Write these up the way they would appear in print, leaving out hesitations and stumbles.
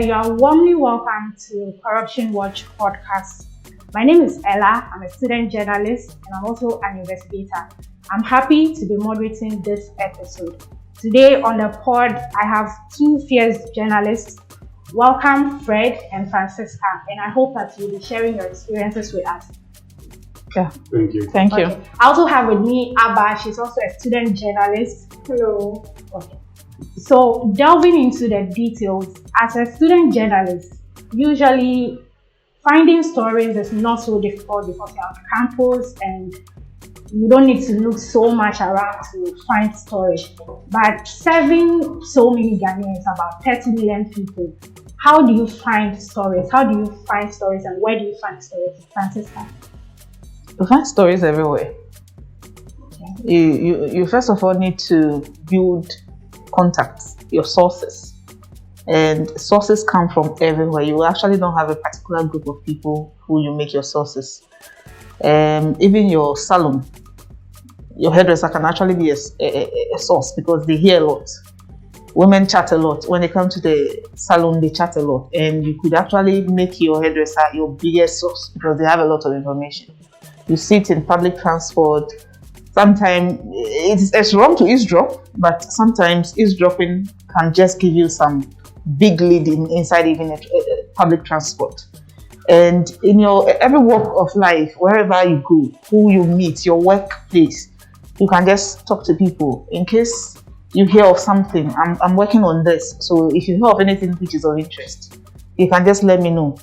you are warmly welcome to Corruption Watch podcast. My name is Ella. I'm a student journalist and I'm also an investigator. I'm happy to be moderating this episode. Today on the pod, I have two fierce journalists. Welcome, Fred and Francisca, and I hope that you'll be sharing your experiences with us. Yeah. Thank you. Thank you. I also have with me Abba. She's also a student journalist. Hello. Okay. So delving into the details, as a student journalist, usually finding stories is not so difficult because you're on campus and you don't need to look so much around to find stories. But serving so many Ghanaians, about 30 million people, how do you find stories? How do you find stories and where do you find stories? Francisca? You find stories everywhere. Okay. You first of all need to build contacts, your sources. And sources come from everywhere. You actually don't have a particular group of people who you make your sources. Even your salon, your hairdresser can actually be a source because they hear a lot. Women chat a lot. When they come to the salon, they chat a lot. And you could actually make your hairdresser your biggest source because they have a lot of information. You sit in public transport. Sometimes it's wrong to eavesdrop, but sometimes eavesdropping can just give you some big lead inside even a public transport. And in your every walk of life, wherever you go, who you meet, your workplace, you can just talk to people in case you hear of something. I'm working on this, so if you hear of anything which is of interest, you can just let me know.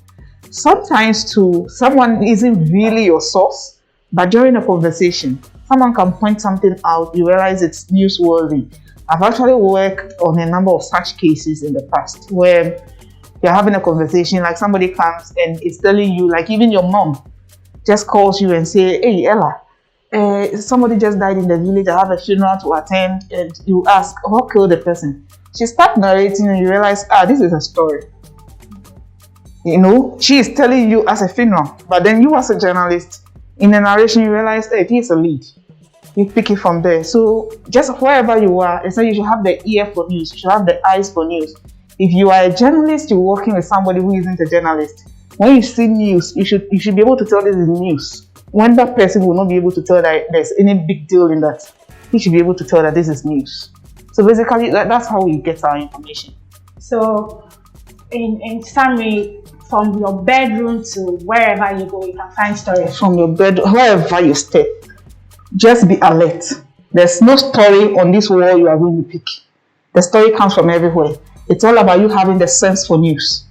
Sometimes too, someone isn't really your source, but during a conversation, someone can point something out, you realize it's newsworthy. I've actually worked on a number of such cases in the past where you're having a conversation, like somebody comes and is telling you, like even your mom just calls you and say, "Hey Ella, somebody just died in the village, I have a funeral to attend," and you ask, "What killed the person?" She starts narrating and you realize, this is a story. You know, she is telling you as a funeral, but then you as a journalist, in the narration, you realize, hey, here's a lead. You pick it from there. So just wherever you are, it's like you should have the ear for news. You should have the eyes for news. If you are a journalist, you're working with somebody who isn't a journalist. When you see news, you should be able to tell this is news. When that person will not be able to tell that there's any big deal in that, he should be able to tell that this is news. So basically, that's how we get our information. So in summary, from your bedroom to wherever you go, you can find stories. From your bed, wherever you step, just be alert. There's no story on this wall you are going to pick. The story comes from everywhere. It's all about you having the sense for news.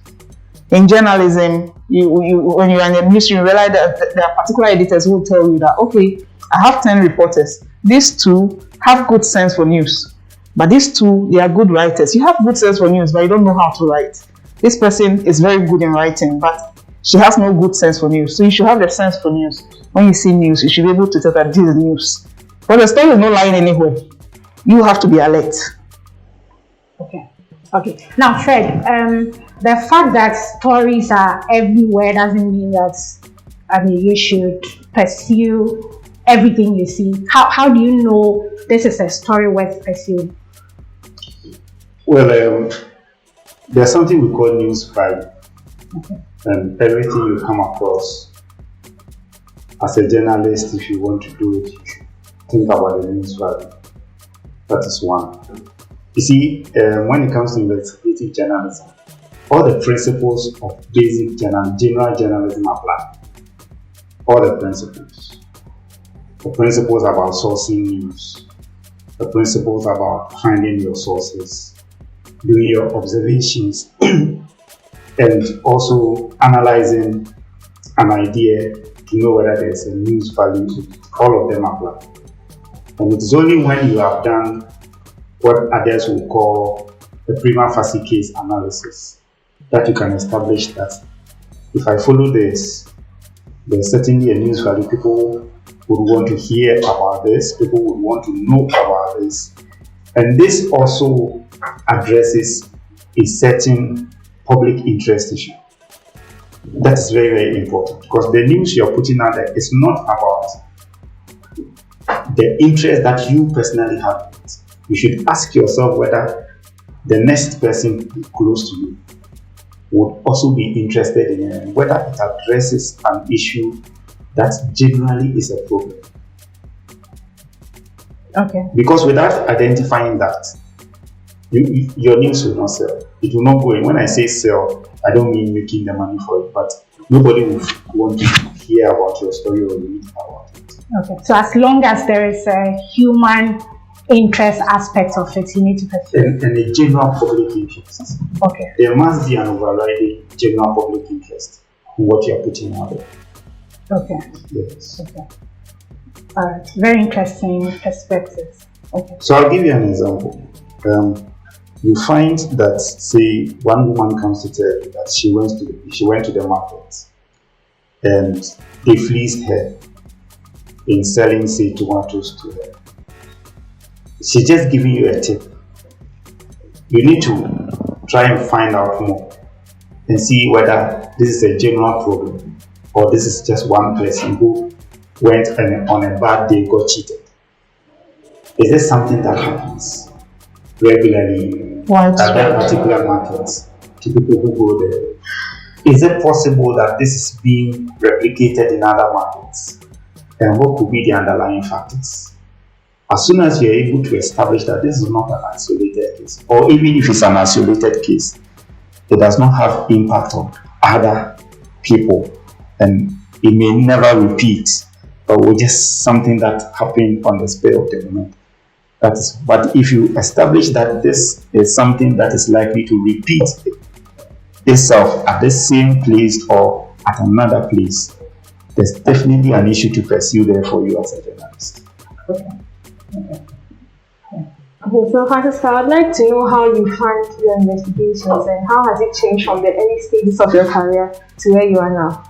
In journalism, you when you're in a newsroom, you realize that there are particular editors who will tell you that, okay, I have 10 reporters. These two have good sense for news. But these two, they are good writers. You have good sense for news, but you don't know how to write. This person is very good in writing, but she has no good sense for news. So you should have the sense for news. When you see news, you should be able to tell that this is news. But the story is not lying anywhere. You have to be alert. Okay. Now, Fred, the fact that stories are everywhere doesn't mean that you should pursue everything you see. How do you know this is a story worth pursuing? Well, there's something we call news value. Okay. And everything you come across as a journalist, if you want to do it, you should think about the news value. That is one. You see, when it comes to investigative journalism, all the principles of basic general journalism apply. All the principles. The principles about sourcing news. The principles about finding your sources. Doing your observations and also analyzing an idea to know whether there's a news value to it. All of them apply. And it's only when you have done what others will call the prima facie case analysis that you can establish that if I follow this, there's certainly a news value. People would want to hear about this. People would want to know about this. And this also addresses a certain public interest issue. That is very, very important because the news you're putting out there is not about the interest that you personally have in it. You should ask yourself whether the next person is close to you. would also be interested in whether it addresses an issue that generally is a problem. Okay. Because without identifying that, your news will not sell. It will not go in. When I say sell, I don't mean making the money for it, but nobody will want to hear about your story or read about it. Okay. So as long as there is a human interest aspect of it, you need to pursue. And a general public interest. Okay. There must be an overriding general public interest in what you are putting out there. Okay. Yes. Okay. All right. Very interesting perspectives. Okay. So I'll give you an example. You find that, say, one woman comes to tell you that she went to the market and they fleeced her in selling, say, tomatoes to her. She's just giving you a tip. You need to try and find out more and see whether this is a general problem or this is just one person who went and on a bad day got cheated. Is this something that happens regularly at that particular market to people who go there? Is it possible that this is being replicated in other markets? And what could be the underlying factors? As soon as you're able to establish that this is not an isolated case, or even if it's an isolated case, it does not have impact on other people and it may never repeat, but was just something that happened on the spur of the moment. But if you establish that this is something that is likely to repeat itself at the same place or at another place, there's definitely an issue to pursue there for you as a journalist. Okay, so Francisca, I'd like to know how you fund your investigations and how has it changed from the early stages of your career to where you are now?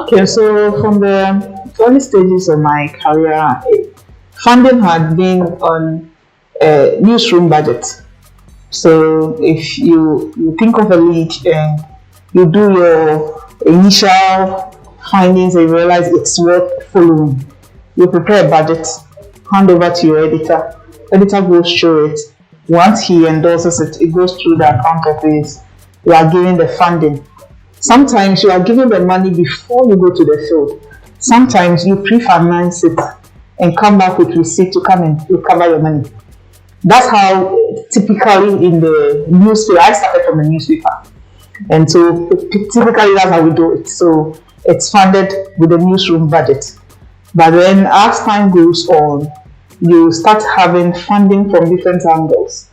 Okay, so from the early stages of my career, funding had been on a newsroom budget. So if you think of a lead and you do your initial findings and you realize it's worth following, you prepare a budget, hand over to your editor. Editor goes through it. Once he endorses it, it goes through the account office. You are given the funding. Sometimes you are given the money before you go to the field. Sometimes you pre-finance it and come back with receipt to come and recover your money. That's how typically in the newspaper, I started from the newspaper. And so typically that's how we do it. So it's funded with the newsroom budget. But then as time goes on, you start having funding from different angles.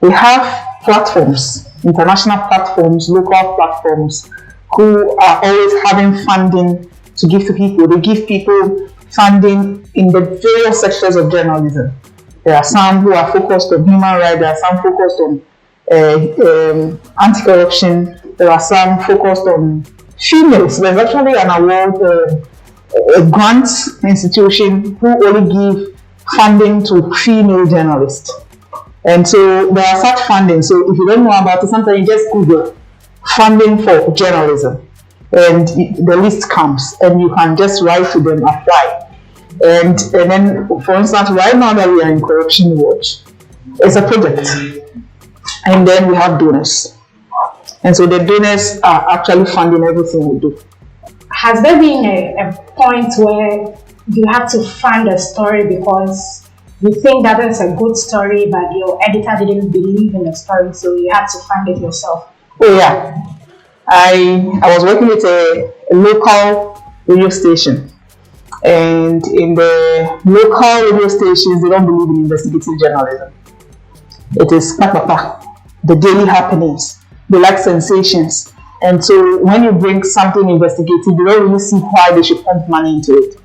We have platforms, international platforms, local platforms, who are always having funding to give to people. They give people funding in the various sectors of journalism. There are some who are focused on human rights, there are some focused on anti-corruption, there are some focused on females. There's actually an award, a grant institution who only give funding to female journalists. And so there are such funding. So if you don't know about it, sometimes you just Google funding for journalism and the list comes and you can just write to them, apply. And then, for instance, right now that we are in Corruption Watch, it's a project. And then we have donors. And so the donors are actually funding everything we do. Has there been a point where you have to fund a story because you think that it's a good story, but your editor didn't believe in the story, so you had to fund it yourself? Oh yeah. I was working with a local radio station. And in the local radio stations, they don't believe in investigative journalism. It is the daily happenings. They like sensations. And so when you bring something investigative, they don't really see why they should pump money into it.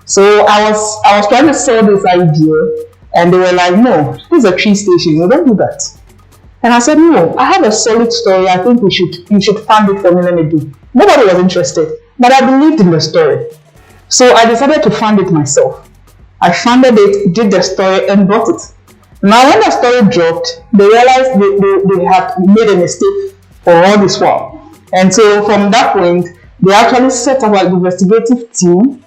So I was trying to sell this idea, and they were like, no, this is a tree station, we don't do that. And I said, no, I have a solid story, I think you should fund it for me, let me do. Nobody was interested, but I believed in the story. So I decided to fund it myself. I funded it, did the story, and bought it. Now when the story dropped, they realized they had made a mistake for all this while. And so from that point, they actually set up an investigative team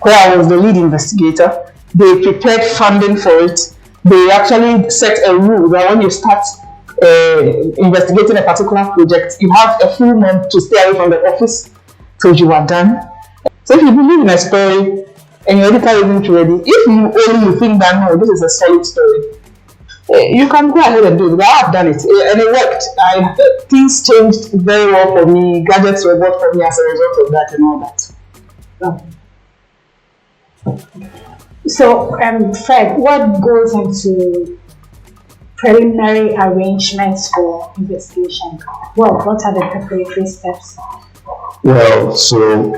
where I was the lead investigator. They prepared funding for it. They actually set a rule that when you start investigating a particular project, you have a full month to stay away from the office till you are done. So if you believe in a story and your editor isn't ready, if you think that no, this is a solid story, you can go ahead and do it. I have done it and it worked. Things changed very well for me. Gadgets were bought for me as a result of that and all that. So, Fred, what goes into preliminary arrangements for investigation? Well, what are the preparatory steps? Well, so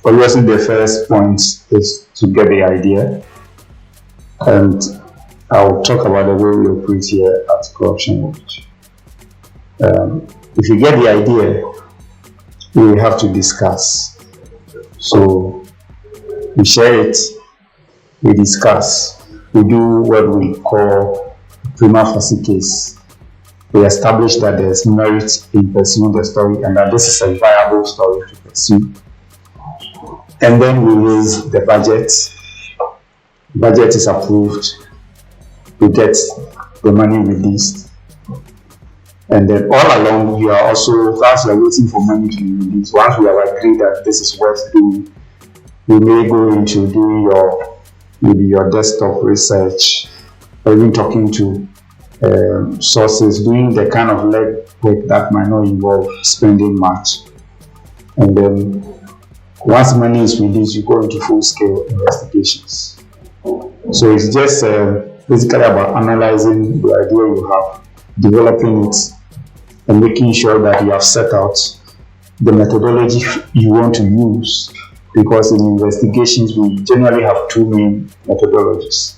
obviously the first point is to get the idea, and I'll talk about the way we operate here at Corruption Watch. If you get the idea, we have to discuss. So we share it, we discuss, we do what we call prima facie case. We establish that there's merit in pursuing the story and that this is a viable story to pursue. And then we raise the budget. Budget is approved. We get the money released. And then all along, you are also, whilst you are waiting for money to be released, once we have agreed that this is worth doing, you may go into doing your desktop research, or even talking to sources, doing the kind of legwork that might not involve spending much. And then once money is released, you go into full-scale investigations. So it's just basically about analyzing the idea you have, developing it, and making sure that you have set out the methodology you want to use. Because in investigations, we generally have two main methodologies.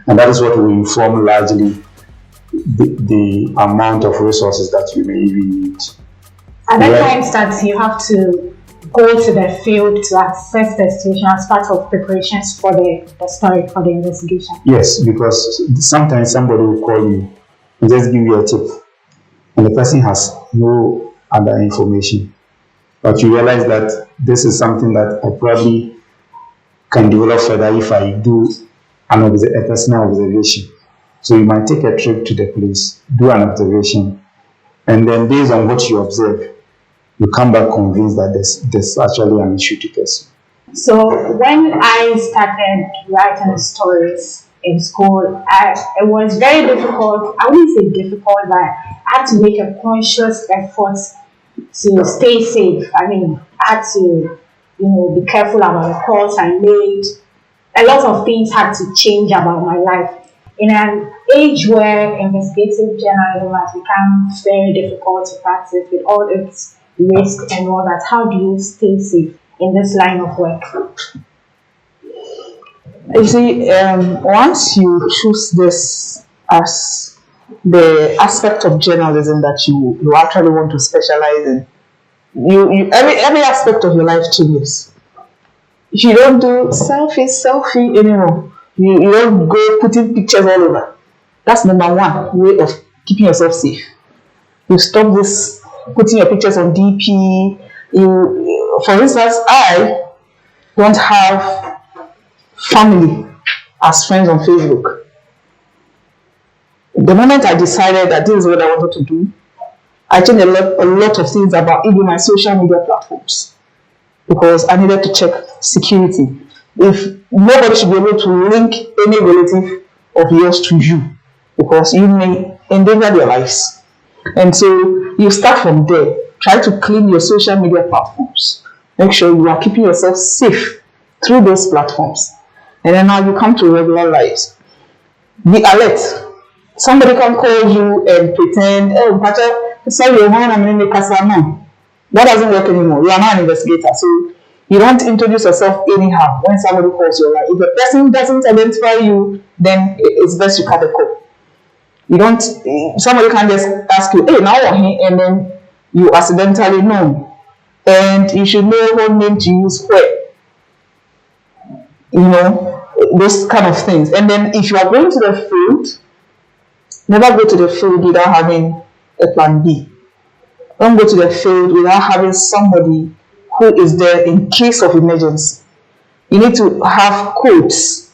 And that is what will inform largely the amount of resources that you may even need. At times that you have to go to the field to assess the situation as part of preparations for the story, for the investigation. Yes, because sometimes somebody will call you and just give you a tip, and the person has no other information. But you realize that this is something that I probably can develop further if I do a personal observation. So you might take a trip to the place, do an observation, and then based on what you observe, you come back convinced that there's actually an issue to pursue. So when I started writing stories in school, it was very difficult. I wouldn't say difficult, but I had to make a conscious effort to stay safe. I mean, I had to, be careful about the calls I made. A lot of things had to change about my life. In an age where investigative journalism has become very difficult to practice with all its risks and all that, how do you stay safe in this line of work? You see, once you choose this as the aspect of journalism that you actually want to specialize in, you every aspect of your life changes. If you don't do selfie anymore, you don't go putting pictures all over. That's number one way of keeping yourself safe. You stop this putting your pictures on DP. For instance, I don't have family as friends on Facebook. The moment I decided that this is what I wanted to do, I changed a lot of things about even my social media platforms, because I needed to check security. If nobody should be able to link any relative of yours to you, because you may endanger their lives. And so you start from there. Try to clean your social media platforms. Make sure you are keeping yourself safe through those platforms. And then now you come to regular lives. Be alert. Somebody can call you and pretend, oh, but sorry, I'm in the casa now. That doesn't work anymore. You are not an investigator. So you don't introduce yourself anyhow when somebody calls you. Like, if the person doesn't identify you, then it's best you cut the call. You don't, somebody can just ask you, hey, now you're here, and then you accidentally know. And you should know what name to use where. Those kind of things. And then if you are going to the field, never go to the field without having a plan B. Don't go to the field without having somebody who is there in case of emergency. You need to have codes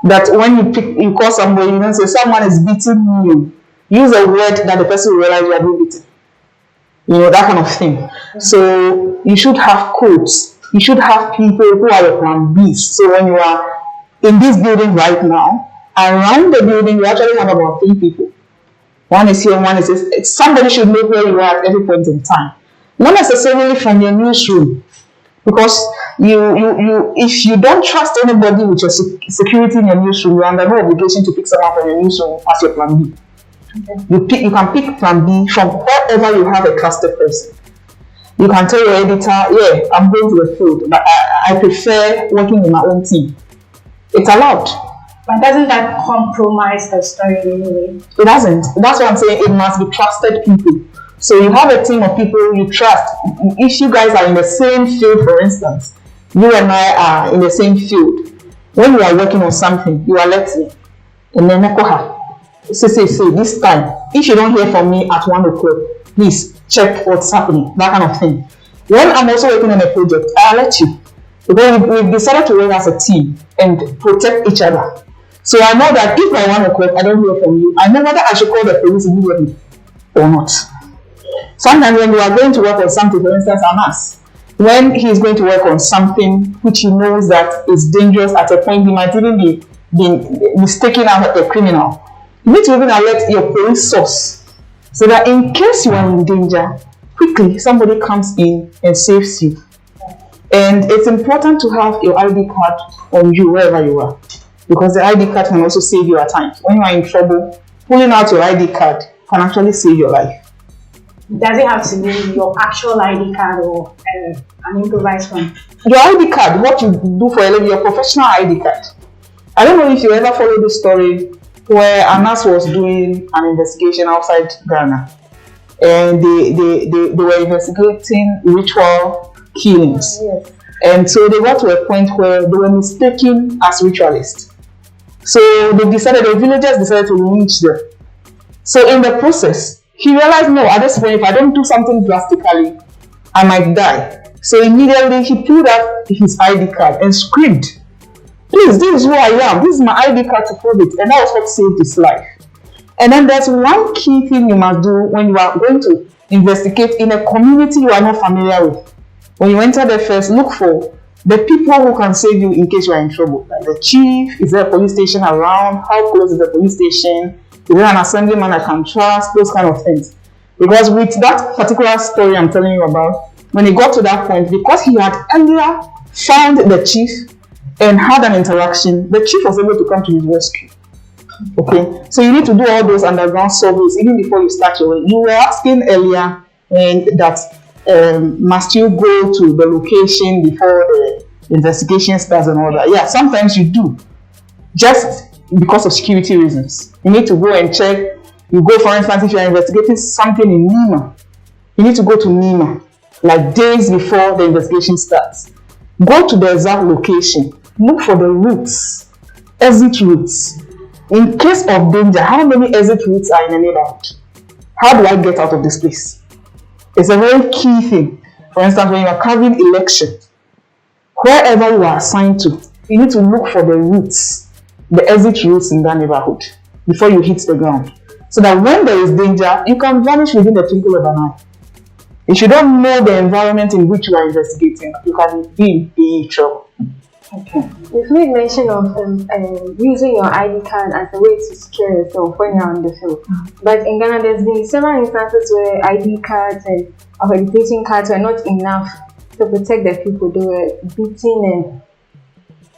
that when you call somebody, say someone is beating you, use a word that the person will realize you are being beaten. That kind of thing. So you should have codes. You should have people who are the plan Bs. So when you are in this building right now, around the building, you actually have about 3 people. One is here, one is here. Somebody should know where you are at every point in time. Not necessarily from your newsroom. Because if you don't trust anybody with your security in your newsroom, you're under no obligation to pick someone from your newsroom as your plan B. Okay. You can pick plan B from wherever you have a trusted person. You can tell your editor, yeah, I'm going to the field, but I prefer working in my own team. It's allowed. But doesn't that compromise the story in any way? It doesn't. That's what I'm saying. It must be trusted people. So you have a team of people you trust. If you guys are in the same field, for instance, you and I are in the same field. When you are working on something, you alert me. And then say, this time, if you don't hear from me at 1 o'clock, please check what's happening, that kind of thing. When I'm also working on a project, I alert you. Because we've decided to work as a team and protect each other. So I know that if by 1 o'clock I don't hear from you, I know whether I should call the police immediately or not. Sometimes when you are going to work on something, for instance, Anas, when he is going to work on something which he knows that is dangerous at a point, he might even be mistaken as a criminal. You need to even alert your police source so that in case you are in danger, quickly somebody comes in and saves you. And it's important to have your ID card on you wherever you are, because the ID card can also save you at times. When you are in trouble, pulling out your ID card can actually save your life. Does it have to be your actual ID card or an improvised one? Your ID card, what you do for a living, your professional ID card. I don't know if you ever followed the story where Anas was doing an investigation outside Ghana, and they were investigating ritual killings. Yes. And so they got to a point where they were mistaken as ritualists. So the villagers decided to lynch them. So in the process, he realized, no, at this point, if I don't do something drastically, I might die. So immediately he pulled out his ID card and screamed, please, this is who I am. This is my ID card to prove it. And that was what saved his life. And then there's one key thing you must do when you are going to investigate in a community you are not familiar with. When you enter there first, look for the people who can save you in case you are in trouble. Like the chief, is there a police station around? How close is the police station? Is there an assemblyman I can trust? Those kind of things. Because with that particular story I'm telling you about, when he got to that point, because he had earlier found the chief and had an interaction, the chief was able to come to his rescue. Okay, so you need to do all those underground surveys even before you start your work. You were asking earlier that must you go to the location before the investigation starts and all that. Yeah, sometimes you do, just because of security reasons. You need to go and check. You go, for instance, if you are investigating something in Nima, you need to go to Nima like days before the investigation starts. Go to the exact location. Look for the routes, exit routes. In case of danger, how many exit routes are in a neighborhood? How do I get out of this place? It's a very key thing. For instance, when you are covering election, wherever you are assigned to, you need to look for the routes, the exit routes in that neighborhood before you hit the ground. So that when there is danger, you can vanish within the twinkle of an eye. If you don't know the environment in which you are investigating, you can be in trouble. Okay. You've made mention of using your ID card as a way to secure yourself when you're on the field. But in Ghana, there's been several instances where ID cards and accreditation cards were not enough to protect the people. They were beaten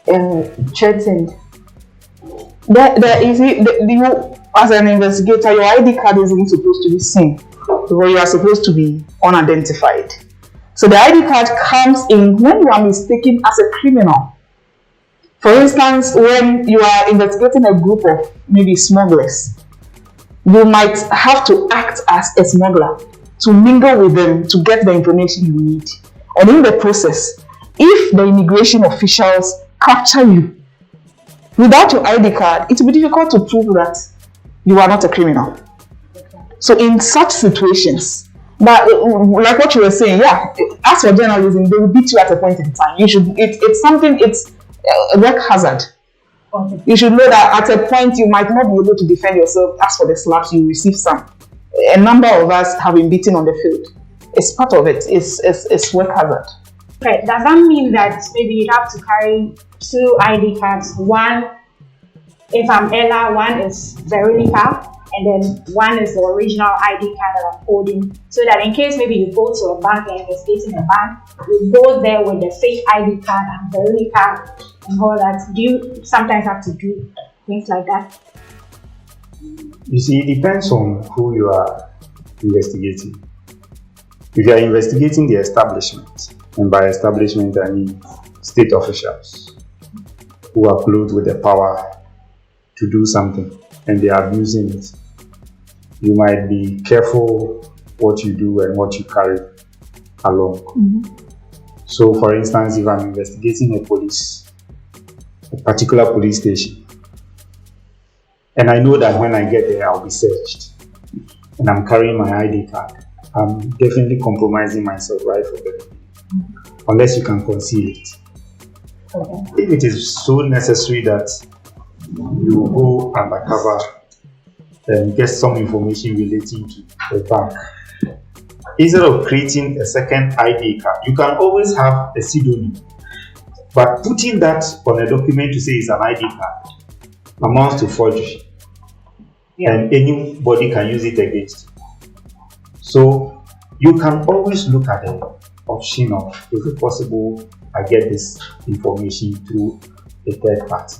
and threatened. As an investigator, your ID card isn't supposed to be seen, or you are supposed to be unidentified. So the ID card comes in when you are mistaken as a criminal. For instance, when you are investigating a group of maybe smugglers, you might have to act as a smuggler to mingle with them to get the information you need. And in the process, if the immigration officials capture you without your ID card, it will be difficult to prove that you are not a criminal. So in such situations, but like what you were saying, yeah, as for journalism, they will beat you at a point in time. It's a work hazard. Okay. You should know that at a point you might not be able to defend yourself. As for the slaps, you receive some. A number of us have been beaten on the field. It's part of it. It's work hazard. Okay. Does that mean that maybe you have to carry 2 ID cards? One, if I'm Ella, one is Veronica, and then one is the original ID card that I'm holding, so that in case maybe you go to a bank and investigate in a bank, you go there with the fake ID card and Veronica and all that. Do you sometimes have to do things like that? You see, it depends on who you are investigating. If you are investigating the establishment, and by establishment I mean state officials who are clothed with the power to do something and they are abusing it, you might be careful what you do and what you carry along. Mm-hmm. So, for instance, if I'm investigating a particular police station, and I know that when I get there I'll be searched, and I'm carrying my ID card, I'm definitely compromising myself right from the beginning, unless you can conceal it. Okay. If it is so necessary that you go undercover and get some information relating to the bank, instead of creating a second ID card, you can always have a pseudonym. But putting that on a document to say it's an ID card amounts to forgery. Yeah. And anybody can use it against you. So you can always look at the option of, is it possible I get this information through a third party,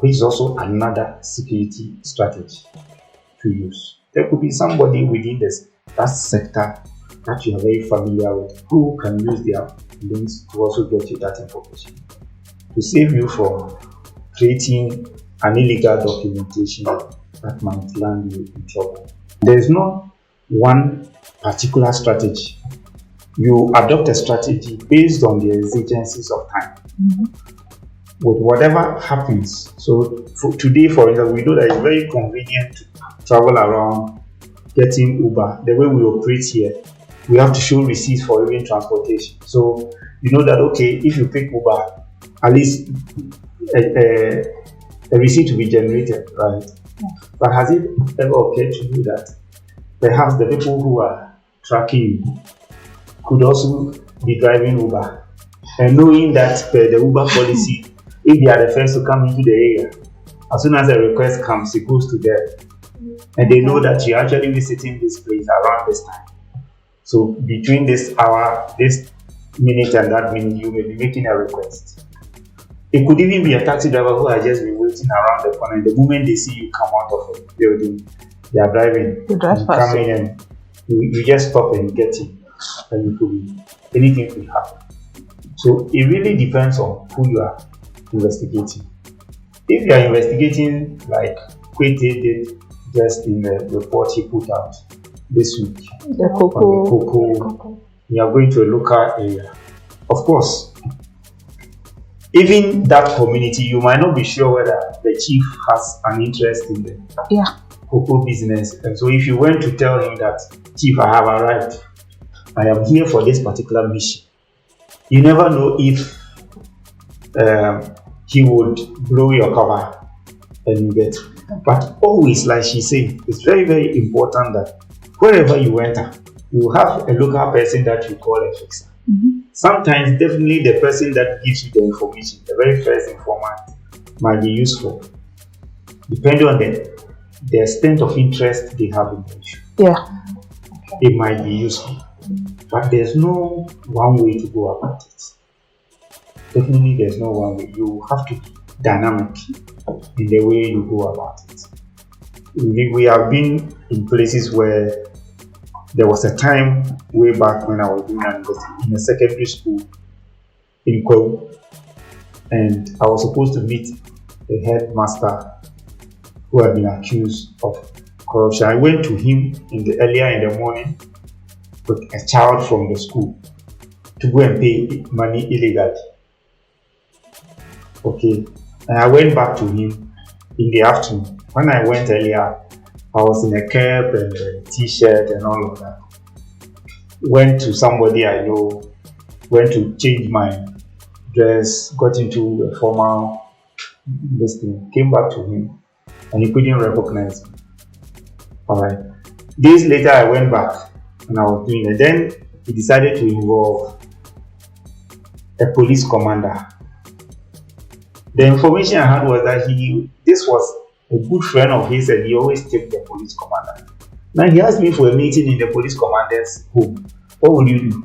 which is also another security strategy to use. There could be somebody within that sector that you are very familiar with who can use their links to also get you that information to save you from creating an illegal documentation that might land you in trouble. There is not one particular strategy. You adopt a strategy based on the exigencies of time. Mm-hmm. With whatever happens. So today, for example, we know that it's very convenient to travel around getting Uber. The way we operate here, we have to show receipts for even transportation. So you know that, okay, if you pick Uber, at least a receipt will be generated, right? Yeah. But has it ever occurred to you that perhaps the people who are tracking you could also be driving Uber, and knowing that the Uber policy, if they are the first to come into the area, as soon as a request comes, it goes to them, and they know that you're actually visiting this place around this time. So between this hour, this minute and that minute, you may be making a request. It could even be a taxi driver who has just been waiting around the corner. The moment they see you come out of a building, they are driving. You drive fast. Come in and you just stop and get in. And anything could happen. So it really depends on who you are investigating. If you are investigating like Kwete did just in the report he put out this week, The on cocoa. the cocoa, you are going to a local area. Of course, even that community, you might not be sure whether the chief has an interest in the cocoa business. And so if you went to tell him that, Chief, I have arrived, I am here for this particular mission, you never know if he would blow your cover and you get. But always, like she said, it's very, very important that wherever you enter, you have a local person that you call a fixer. Mm-hmm. Sometimes, definitely the person that gives you the information, the very first informant, might be useful, depending on the extent of interest they have in the issue. Yeah. It might be useful, but there's no one way to go about it. Definitely, there's no one way. You have to be dynamic in the way you go about it. We have been in places where there was a time way back when I was doing an investigation in a secondary school in Kwewu, and I was supposed to meet the headmaster who had been accused of corruption. I went to him earlier in the morning with a child from the school to go and pay money illegally. Okay, and I went back to him in the afternoon. When I went earlier, I was in a cap and a t-shirt and all of that. Went to somebody I know, went to change my dress, got into a formal this thing, came back to him, and he couldn't recognize me. All right. Days later, I went back and I was doing it. Then he decided to involve a police commander. The information I had was that this was a good friend of his, and he always tipped the police commander. Now he asked me for a meeting in the police commander's home. What would you do?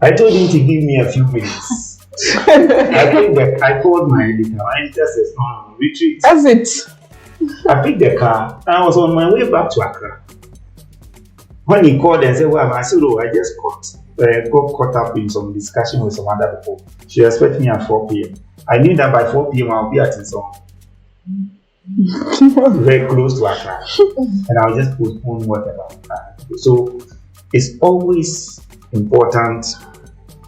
I told him to give me a few minutes. I called my editor. My editor says, no, retreat. That's it. I picked the car and I was on my way back to Accra. When he called and said, well, I said, oh, I just got caught up in some discussion with some other people. She expected me at 4 p.m. I knew that by 4 p.m. I'll be at some very close to Accra, and I'll just postpone whatever. So it's always important.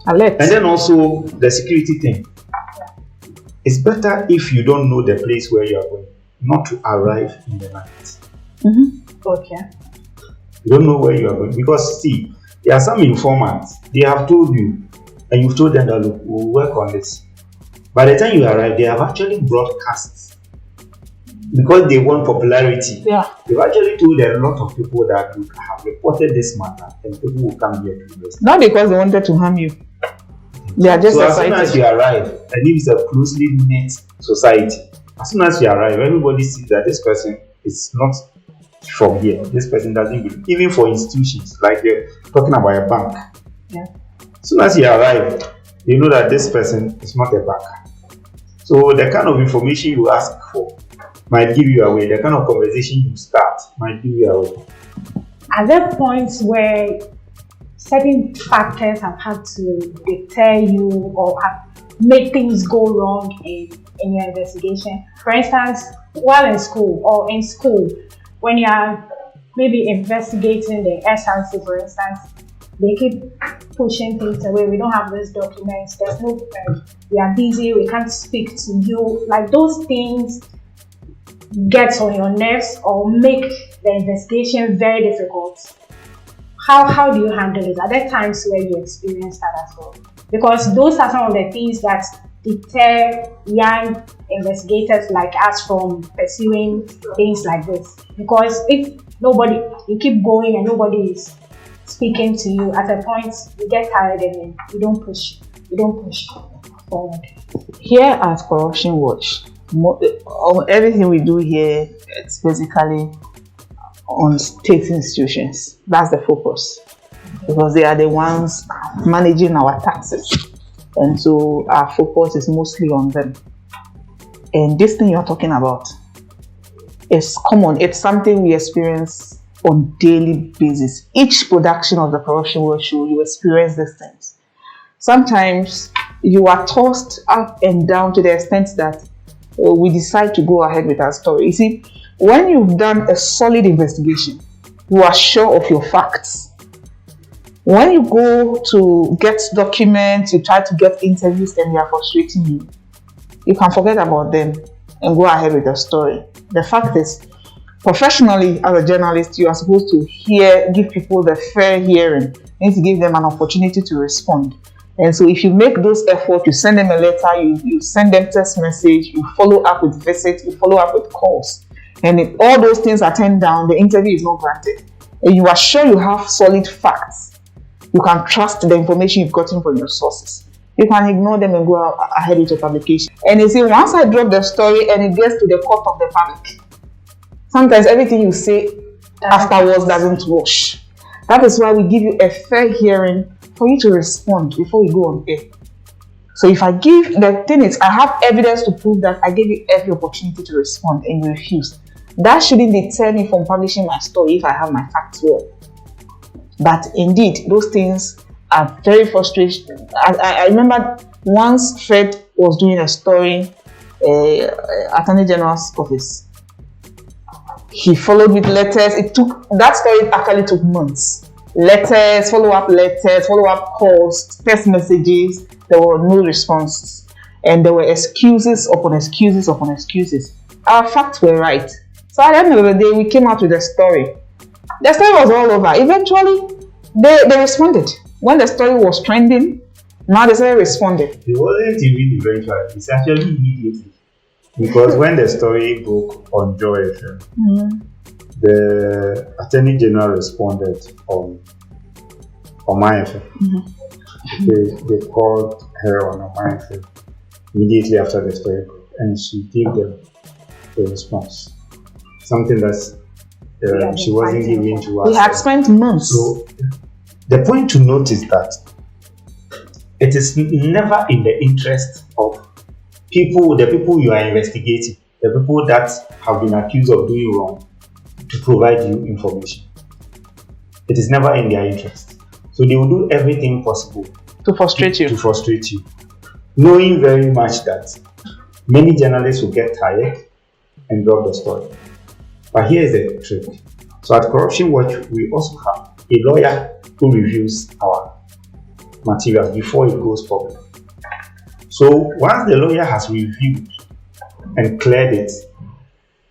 Alert. And then also the security thing. It's better if you don't know the place where you are going, not to arrive in the night. Okay. You don't know where you are going, because see, there are some informants, they have told you, and you've told them that, look, we'll work on this. By the time you arrive, they have actually broadcast, because they want popularity. Yeah. They've actually told a lot of people that, look, I have reported this matter, and people will come here to invest. Not because they wanted to harm you. They are just so excited. as soon as you arrive, and if it's a closely knit society, as soon as you arrive, everybody sees that this person is not from here. This person doesn't belong. Even for institutions, like they're talking about a bank. Yeah. As soon as you arrive, you know that this person is not a banker. So the kind of information you ask for might give you away. The kind of conversation you start might give you away. Are there points where certain factors have had to deter you or have made things go wrong in your investigation? For instance, while in school or in school, when you are maybe investigating the SRC, for instance, they keep pushing things away. We don't have these documents. There's no, we are busy. We can't speak to you. Like those things get on your nerves or make the investigation very difficult. How do you handle it? Are there times where you experience that as well? Because those are some of the things that deter young investigators like us from pursuing things like this. Because if you keep going and nobody is speaking to you, at a point you get tired and then you don't push forward. Here at Corruption Watch, everything we do here, it's basically on state institutions. That's the focus, because they are the ones managing our taxes, and so our focus is mostly on them. And this thing you're talking about is common. It's something we experience on daily basis. Each production of the Corruption Watch show, you experience these things. Sometimes you are tossed up and down to the extent that we decide to go ahead with our story. You see, when you've done a solid investigation, you are sure of your facts. When you go to get documents, you try to get interviews and they are frustrating you, you can forget about them and go ahead with your story. The fact is, professionally as a journalist, you are supposed to give people the fair hearing. You need to give them an opportunity to respond. And so if you make those efforts, you send them a letter, you send them text message, you follow up with visits, you follow up with calls. And if all those things are turned down, the interview is not granted. And you are sure you have solid facts. You can trust the information you've gotten from your sources. You can ignore them and go ahead with your publication. And you see, once I drop the story and it gets to the court of the public, sometimes everything you say afterwards doesn't wash. That is why we give you a fair hearing for you to respond before we go on air. So if I have evidence to prove that I gave you every opportunity to respond and you refused. That shouldn't deter me from publishing my story if I have my facts well. But indeed, those things are very frustrating. I remember once Fred was doing a story, Attorney General's office. He followed with letters. That story actually took months. Letters, follow-up calls, text messages. There were no responses. And there were excuses upon excuses upon excuses. Our facts were right. So at the end of the day, we came out with a story. The story was all over. Eventually, they responded. When the story was trending, Now they started responding. It wasn't even eventually, it's actually immediately. Because when the story broke on Joy FM, the Attorney General responded on my FM. They called her on my FM immediately after the story broke, and she gave them the response. Something that she wasn't giving to us. We had spent months. So the point to note is that it is never in the interest of the people you are investigating, the people that have been accused of doing wrong, to provide you information. It is never in their interest. So they will do everything possible to frustrate you. Knowing very much that many journalists will get tired and drop the story. But here is the trick. So at Corruption Watch, we also have a lawyer who reviews our materials before it goes public. So once the lawyer has reviewed and cleared it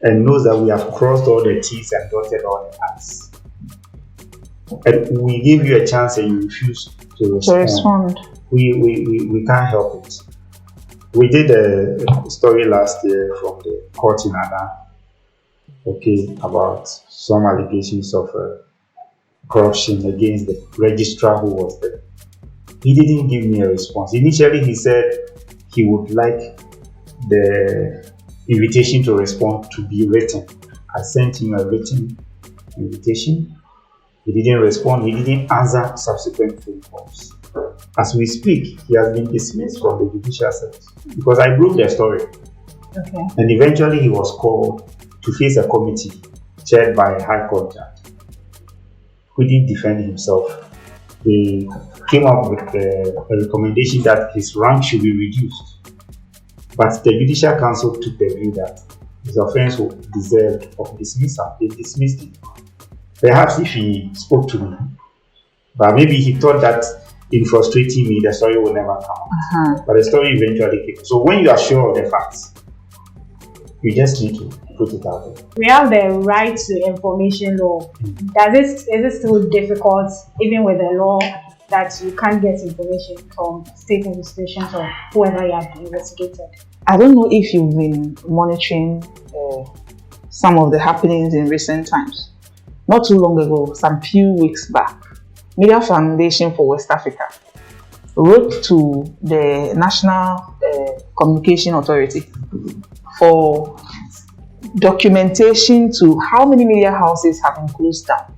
and knows that we have crossed all the T's and dotted all the I's, and we give you a chance and you refuse to respond, we can't help it. We did a story last year from the court in Ada, about some allegations of corruption against the registrar who was there. He didn't give me a response. Initially, he said he would like the invitation to respond to be written. I sent him a written invitation. He didn't respond. He didn't answer subsequent phone calls. As we speak, he has been dismissed from the judicial service because I broke the story. And eventually, he was called to face a committee chaired by a high court judge who didn't defend himself. They came up with a recommendation that his rank should be reduced. But the Judicial Council took the view that his offense deserved of dismissal. They dismissed him. Perhaps if he spoke to me, but maybe he thought that in frustrating me, the story will never come out. But the story eventually came. So when you are sure of the facts, you just need to put it out there. We have the right to information law. Is it still difficult, even with the law, that you can't get information from state institutions or whoever you have investigated? I don't know if you've been monitoring some of the happenings in recent times. Not too long ago, some few weeks back, Media Foundation for West Africa wrote to the National Communication Authority for documentation to how many media houses have been closed down.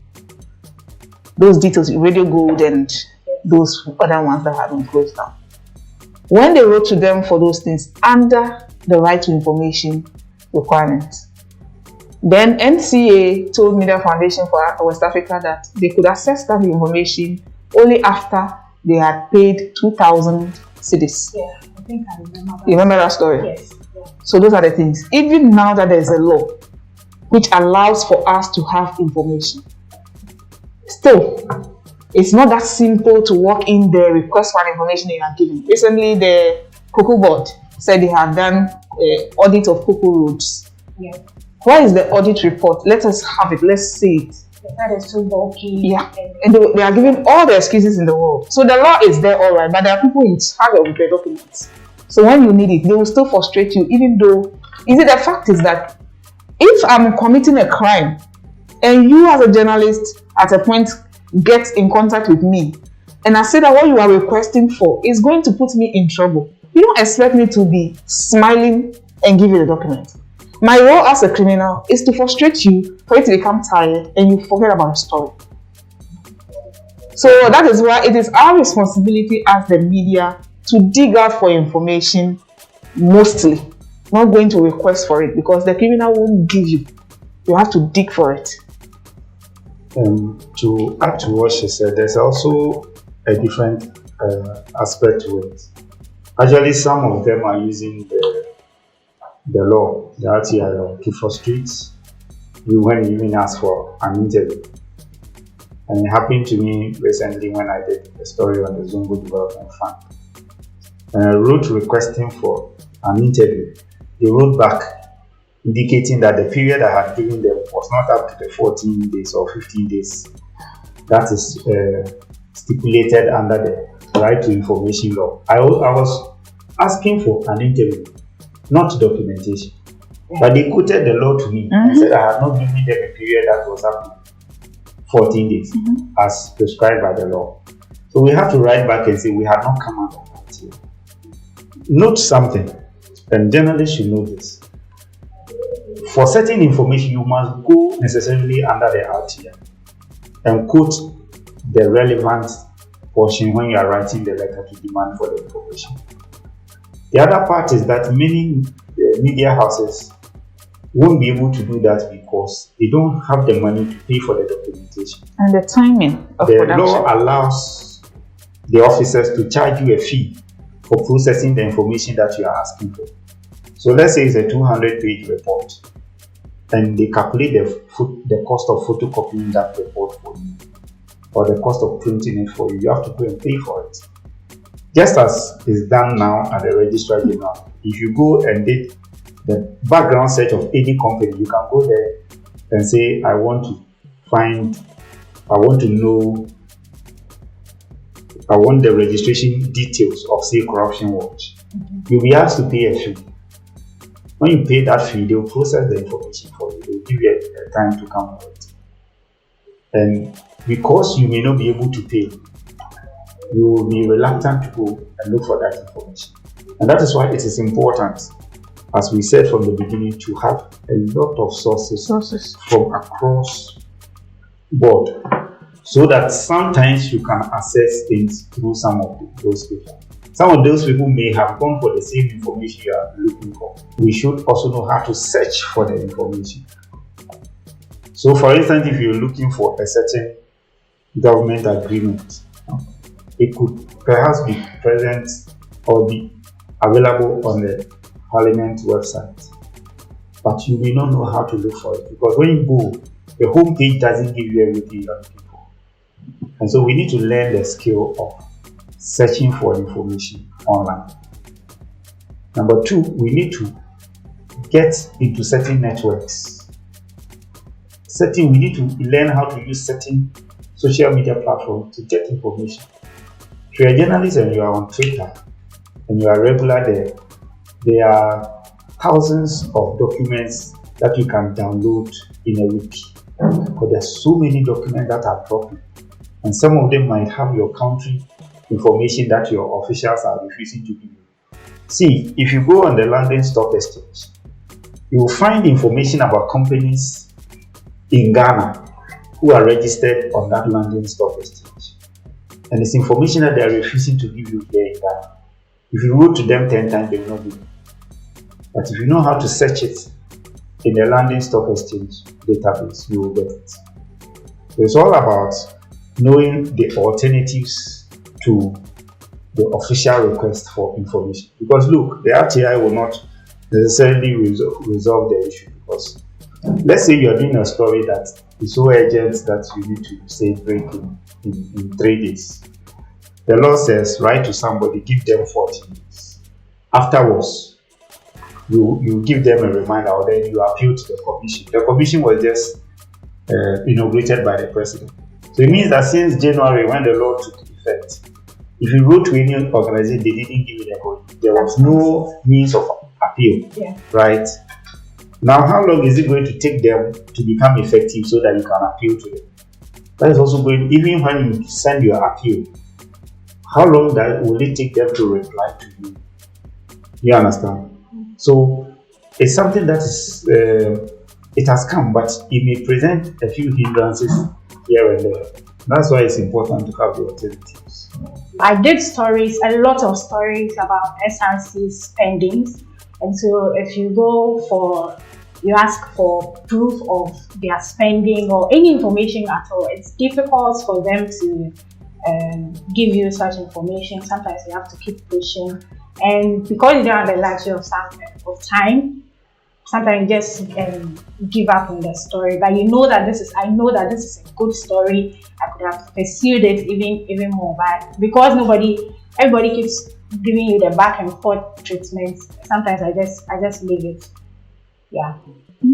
Those details, Radio Gold and those other ones that have been closed down. When they wrote to them for those things under the right to information requirements, then NCA told Media Foundation for West Africa that they could access that information only after they had paid 2,000 cedis. Yeah, I think I remember that. You remember that story? Yes. Yeah. So those are the things. Even now that there's a law which allows for us to have information, still, it's not that simple to walk in there, request for information you are given. Recently, the Cocoa Board said they have done an audit of cocoa roads. Yeah. Where is the audit report? Let us have it. Let's see it. That is too bulky. Yeah. And they are giving all the excuses in the world. So the law is there, all right, but there are people in charge of the documents. So when you need it, they will still frustrate you, even though, the fact is that if I'm committing a crime and you as a journalist at a point get in contact with me and I say that what you are requesting for is going to put me in trouble, you don't expect me to be smiling and give you the document. My role as a criminal is to frustrate you for you to become tired and you forget about the story. So that is why it is our responsibility as the media to dig out for information, mostly. Not going to request for it because the criminal won't give you. You have to dig for it. To add to what she said, there's also a different aspect to it. Actually, some of them are using the law, the RTI law, to frustrate you when you even ask for an interview. And it happened to me recently when I did a story on the Zongo Development Fund. And I wrote requesting for an interview. They wrote back indicating that the period I had given them was not up to the 14 days or 15 days that is stipulated under the right to information law, I was asking for an interview, not documentation. But they quoted the law to me and said I had not given them a period that was up to 14 days as prescribed by the law. So we have to write back and say we have not come out of that here. Note something, and journalists should know this. For certain information, you must go necessarily under the RTI and quote the relevant portion when you are writing the letter to demand for the information. The other part is that many media houses won't be able to do that because they don't have the money to pay for the documentation. And the timing of the production. law allows the officers to charge you a fee for processing the information that you are asking for. So let's say it's a 200-page report, and they calculate the cost of photocopying that report for you, or the cost of printing it for you. You have to go and pay for it. Just as is done now at the Registrar General. If you go and did the background search of any company, you can go there and say, I want the registration details of, say, Corruption Watch. You'll be asked to pay a fee. When you pay that fee, they'll process the information for you. They'll give you a time to come for it. And because you may not be able to pay, you will be reluctant to go and look for that information. And that is why it is important, as we said from the beginning, to have a lot of sources from across board, so that sometimes you can access things through some of those people. Some of those people may have gone for the same information you are looking for. We should also know how to search for the information. So, for instance, if you're looking for a certain government agreement, it could perhaps be present or be available on the Parliament website, but you may not know how to look for it, because when you go, the home page doesn't give you everything you're looking for. And so we need to learn the skill of searching for information online. Number two, we need to get into certain networks. We need to learn how to use certain social media platforms to get information. If you're a journalist and you are on Twitter and you are regular there are thousands of documents that you can download in a week. But there's so many documents that are dropping, and some of them might have your country information that your officials are refusing to give you. See, if you go on the London Stock Exchange, you will find information about companies in Ghana who are registered on that London Stock Exchange. And it's information that they are refusing to give you here in Ghana. If you go to them 10 times, they will not give you. But if you know how to search it in the London Stock Exchange database, you will get it. So it's all about knowing the alternatives to the official request for information. Because look, the RTI will not necessarily resolve the issue, because let's say you're doing a story that is so urgent that you need to say break in 3 days. The law says write to somebody, give them 14 days. Afterwards, you give them a reminder, or then you appeal to the commission. The commission was just inaugurated by the president. So it means that since January, when the law took effect, if you wrote to any organization, they didn't give you the code. There was no means of appeal, right? Now, how long is it going to take them to become effective so that you can appeal to them? That is also going, even when you send your appeal, how long will it take them to reply to you? You understand? So it's something that is, it has come, but it may present a few hindrances here and there. That's why it's important to have the alternatives. I did a lot of stories about SRC spendings. And so if you ask for proof of their spending or any information at all, it's difficult for them to give you such information. Sometimes you have to keep pushing. And because you don't have the luxury of time, sometimes you just give up on the story. But I know that this is a good story. I could have pursued it even more. But because everybody keeps giving you the back and forth treatment, sometimes I just leave it. Yeah.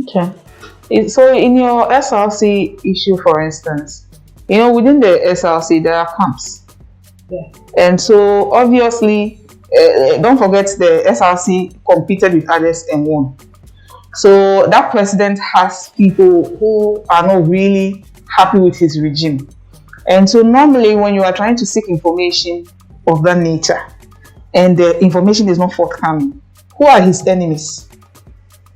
Okay. So in your SRC issue, for instance, within the SRC there are camps. Yeah. And so obviously, don't forget the SRC competed with others and won. So that president has people who are not really happy with his regime. And so normally when you are trying to seek information of that nature and the information is not forthcoming, who are his enemies?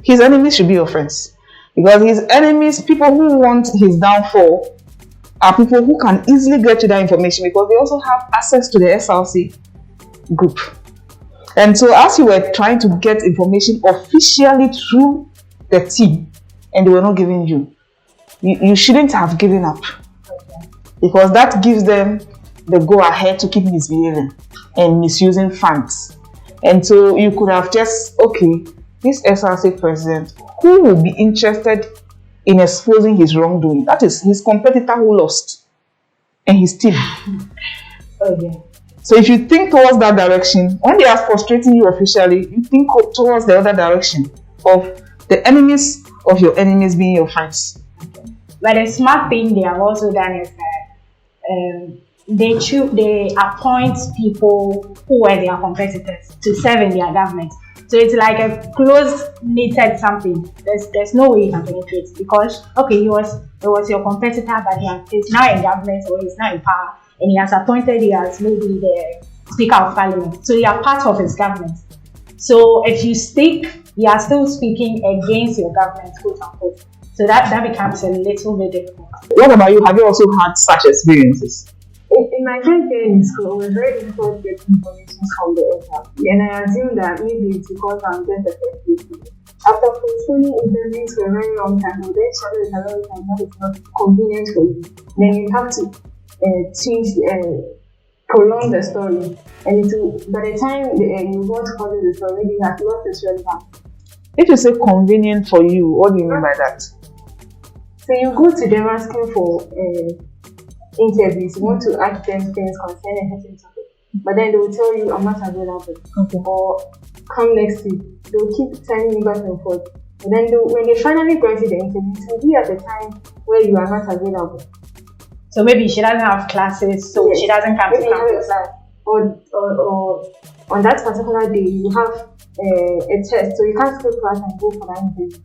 His enemies should be your friends. Because his enemies, people who want his downfall, are people who can easily get to that information because they also have access to the SRC group. And so as you were trying to get information officially through the team and they were not giving you shouldn't have given up. Because that gives them the go ahead to keep misbehaving and misusing funds. And so you could have just, okay, this SRC president, who will be interested in exposing his wrongdoing? That is his competitor who lost and his team. Okay. So if you think towards that direction, when they are frustrating you officially, you think towards the other direction of the enemies of your enemies being your friends. But the smart thing they have also done is that they appoint people who were their competitors to serve in their government. So it's like a close-knitted something. There's no way you can penetrate because he was your competitor, but he's now in government or he's now in power, and he has appointed you as maybe the Speaker of Parliament. So you are part of his government. So if you stick, you are still speaking against your government, quote unquote. So that becomes a little bit difficult. What about you? Have you also had such experiences? In my first year in school, it was very difficult to get information from the ESA. And I assumed that maybe it's because I'm just a first year student. After postponing interviews for a very long time, then shadow is a long time that is not convenient for you. Then you have to prolong the story. And by the time you want to follow the story, you have lost its relevance. If you say convenient for you, what do you mean by that? So you go to them asking for interviews, you want to ask them things concerning a certain topic, but then they will tell you, I'm not available. Okay. Or come next week. They will keep telling you back and forth. And then when they finally grant you the interview, it will be at the time where you are not available. So maybe she doesn't have classes, so she doesn't come to campus. Or on that particular day, you have a test, so you can't skip class and go for that interview.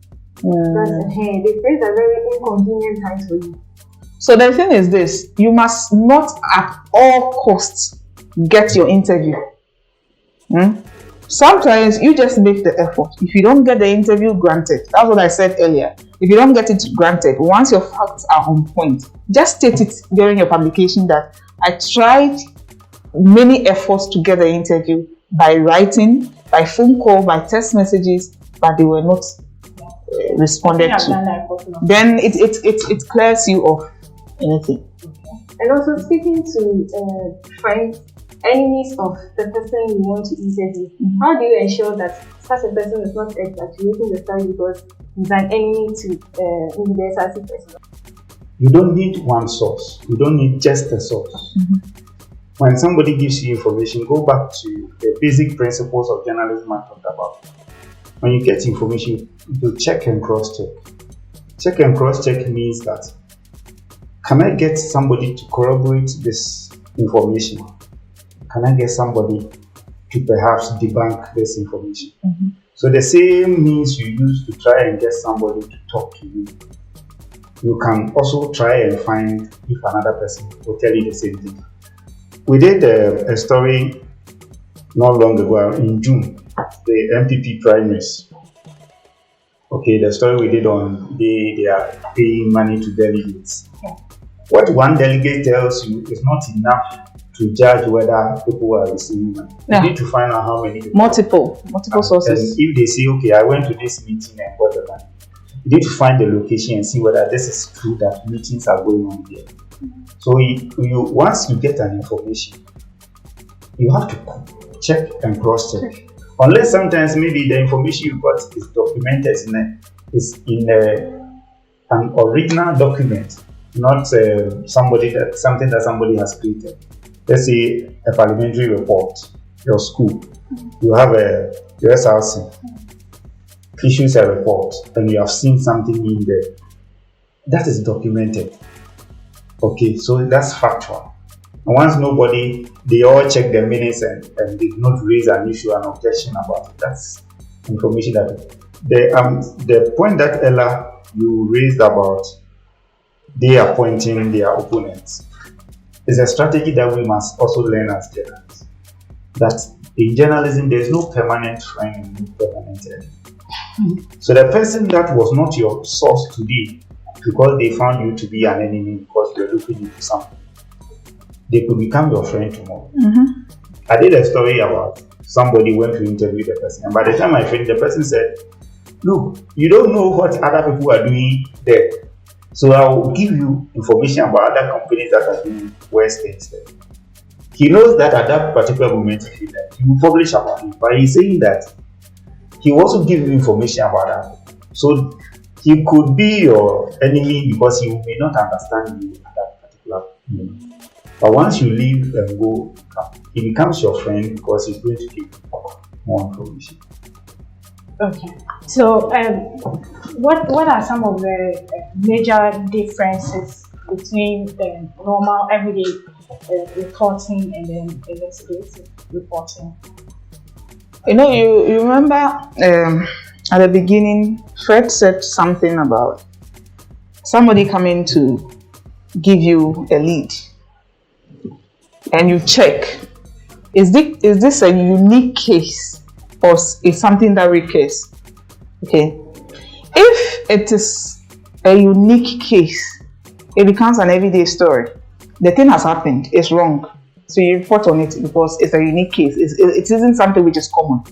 They face a very inconvenient time for you. So the thing is this, you must not at all costs get your interview. Sometimes you just make the effort. If you don't get the interview granted, that's what I said earlier. If you don't get it granted, once your facts are on point, just state it during your publication that I tried many efforts to get the interview by writing, by phone call, by text messages, but they were not responded to. Then it clears you of anything. And also speaking to friends, enemies of the person you want to interview, how do you ensure that such a person is not exaggerating the story because he's an enemy to the SRC person? You don't need one source. You don't need just a source. When somebody gives you information, go back to the basic principles of journalism I talked about. When you get information, you check and cross-check. Check and cross-check means that, can I get somebody to corroborate this information? Can I get somebody to perhaps debunk this information? So the same means you use to try and get somebody to talk to you. You can also try and find if another person will tell you the same thing. We did a story not long ago in June, the MPP primaries. Okay, the story we did on they are paying money to delegates. What one delegate tells you is not enough to judge whether people are receiving money. You need to find out how many people. Multiple sources. And if they say, okay, I went to this meeting and got the money, you need to find the location and see whether this is true that meetings are going on here. So once you get an information, you have to check and cross-check. Unless sometimes maybe the information you got is documented in an original document, not something that somebody has created. Let's say a parliamentary report, your school, you have your SRC issues a report and you have seen something in there that is documented. Okay, so that's factual. And once they all check the minutes and did not raise an issue, an objection about it. That's information that the point that Ella you raised about they appointing their opponents is a strategy that we must also learn as journalists. That in journalism there is no permanent friend and no permanent enemy. So the person that was not your source today, because they found you to be an enemy because you're looking into something, they could become your friend tomorrow. I did a story about somebody went to interview the person, and by the time I finished, the person said, "Look, you don't know what other people are doing there. So I will give you information about other companies that are doing worse things there." He knows that at that particular moment, he will publish about it, but he's saying that he will also give you information about that. So he could be your enemy because he may not understand you at that particular moment. But once you leave and go, he becomes your friend because he's going to give you more information. Okay. So, what are some of the major differences between the normal everyday reporting and then investigative reporting? You remember at the beginning, Fred said something about somebody coming to give you a lead, and you check, is this a unique case or is something that recurs? Okay, if it is a unique case, it becomes an everyday story. The thing has happened, it's wrong, so you report on it because it's a unique case. It isn't something which is common,